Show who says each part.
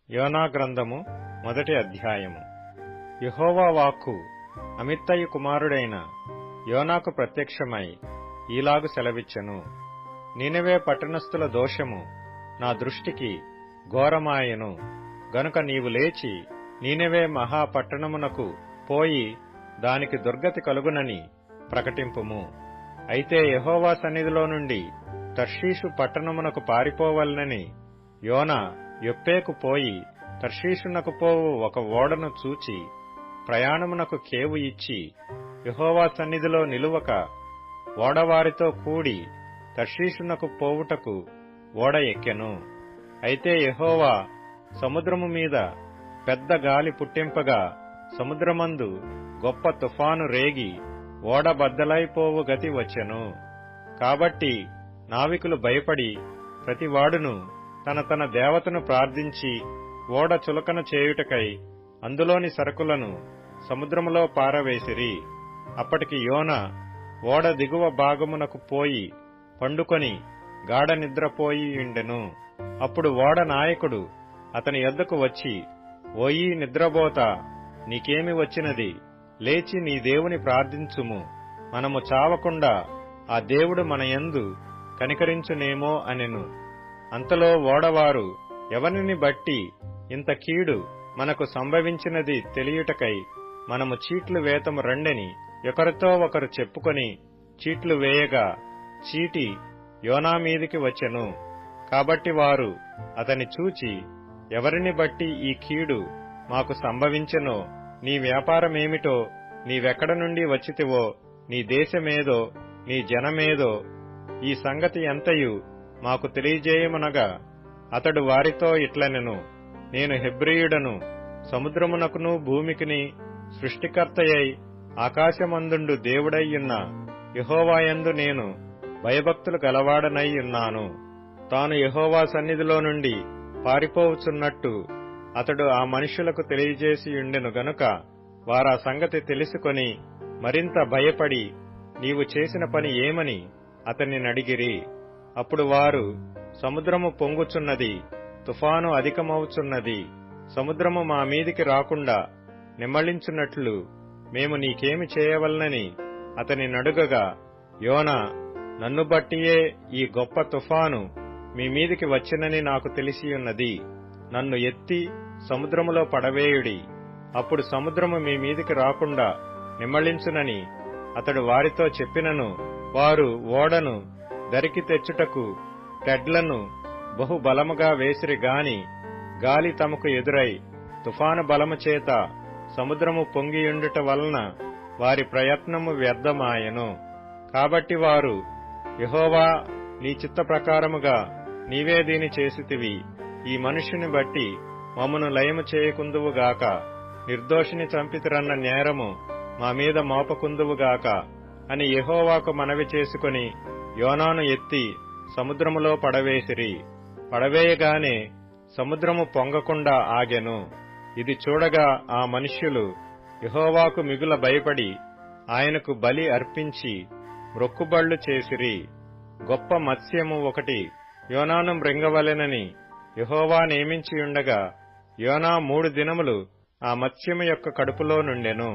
Speaker 1: యోనా గ్రంథము మొదటి అధ్యాయము. యెహోవా వాక్కు అమిత్తయి కుమారుడైన యోనాకు ప్రత్యక్షమై ఈలాగు సెలవిచ్చెను. నీనెవే పట్టణస్థుల దోషము నా దృష్టికి ఘోరమాయెను గనుక నీవు లేచి నీనెవే మహాపట్టణమునకు పోయి దానికి దుర్గతి కలుగునని ప్రకటింపుము. అయితే యెహోవా సన్నిధిలో నుండి తర్షీషు పట్టణమునకు పారిపోవలనని యోనా యొప్పేకు పోయి తర్షీషునకు పోవు ఒక ఓడను చూచి ప్రయాణమునకు కేవు ఇచ్చి యెహోవా సన్నిధిలో నిలువక ఓడవారితో కూడి తర్షీషునకు పోవుటకు ఓడ ఎక్కెను. అయితే యెహోవా సముద్రము మీద పెద్ద గాలి పుట్టింపగా సముద్రమందు గొప్ప తుఫాను రేగి ఓడ బద్దలైపోవు గతి వచ్చెను. కాబట్టి నావికులు భయపడి ప్రతివాడును తన తన దేవతను ప్రార్థించి ఓడ చులకన చేయుటకై అందులోని సరుకులను సముద్రములో పారవేసిరి. అప్పటికి యోనా ఓడ దిగువ భాగమునకు పోయి పండుకొని గాఢ నిద్రపోయి ఉండెను. అప్పుడు ఓడ నాయకుడు అతని యొద్దకు వచ్చి, ఓయి నిద్రబోతా, నీకేమి వచ్చినది? లేచి నీ దేవుని ప్రార్థించుము, మనము చావకుండా ఆ దేవుడు మన యందు కనికరించునేమో అనెను. అంతలో ఓడవారు ఎవరిని బట్టి ఇంత కీడు మనకు సంభవించినది తెలియుటకై మనము చీట్లు వేతము రండెని ఒకరితో ఒకరు చెప్పుకొని చీట్లు వేయగా చీటి యోనా మీదికి వచ్చెను. కాబట్టి వారు అతని చూచి, ఎవరిని బట్టి ఈ కీడు మాకు సంభవించెనో, నీ వ్యాపారమేమిటో, నీవెక్కడ నుండి వచ్చితివో, నీ దేశమేదో, నీ జనమేదో, ఈ సంగతి ఎంతయు మాకు తెలియజేయమనగా అతడు వారితో ఇట్లనెను, నేను హెబ్రీయుడను, సముద్రమునకును భూమికిని సృష్టికర్తయై ఆకాశమందుండు దేవుడయ్యున్న యెహోవాయందు నేను భయభక్తులు గలవాడనయ్యున్నాను. తాను యెహోవా సన్నిధిలో నుండి పారిపోవుచున్నట్టు అతడు ఆ మనుషులకు తెలియజేసియుండెను గనుక వారా సంగతి తెలుసుకొని మరింత భయపడి నీవు చేసిన పని ఏమని అతన్ని నడిగిరి. అప్పుడు వారు, సముద్రము పొంగుచున్నది, తుఫాను అధికమవుచున్నది, సముద్రము మా మీదికి రాకుండా నిమ్మళించున్నట్లు మేము నీకేమి చేయవలనని అతని నడుగగా, యోనా, నన్ను బట్టియే ఈ గొప్ప తుఫాను మీ మీదికి వచ్చినని నాకు తెలిసియున్నది. నన్ను ఎత్తి సముద్రములో పడవేయుడి, అప్పుడు సముద్రము మీ మీదికి రాకుండా నిమ్మళించునని అతడు వారితో చెప్పినను వారు ఓడను దరికి తెచ్చుటకు తెడ్లను బహు బలముగా వేసిరి గాని గాలి తమకు ఎదురై తుఫాను బలము చేత సముద్రము పొంగియుండుట వలన వారి ప్రయత్నము వ్యర్థమాయెను. కాబట్టి వారు, యెహోవా, నీ చిత్త ప్రకారముగా నీవే దీని చేసితివి, ఈ మనుష్యుని బట్టి మమ్మను లయము చేయకుందువుగాక, నిర్దోషిని చంపితిరన్న నేరము మా మీద మోపకుందువుగాక అని యెహోవాకు మనవి చేసుకుని యోనాను ఎత్తి సముద్రములో పడవేసిరి. పడవేయగానే సముద్రము పొంగకుండా ఆగెను. ఇది చూడగా ఆ మనుష్యులు యెహోవాకు మిగుల భయపడి ఆయనకు బలి అర్పించి మ్రొక్కుబళ్ళు చేసిరి. గొప్ప మత్స్యము ఒకటి యోనాను మృంగవలెనని యెహోవా నియమించియుండగా యోనా 3 దినములు ఆ మత్స్యము యొక్క కడుపులో నుండెను.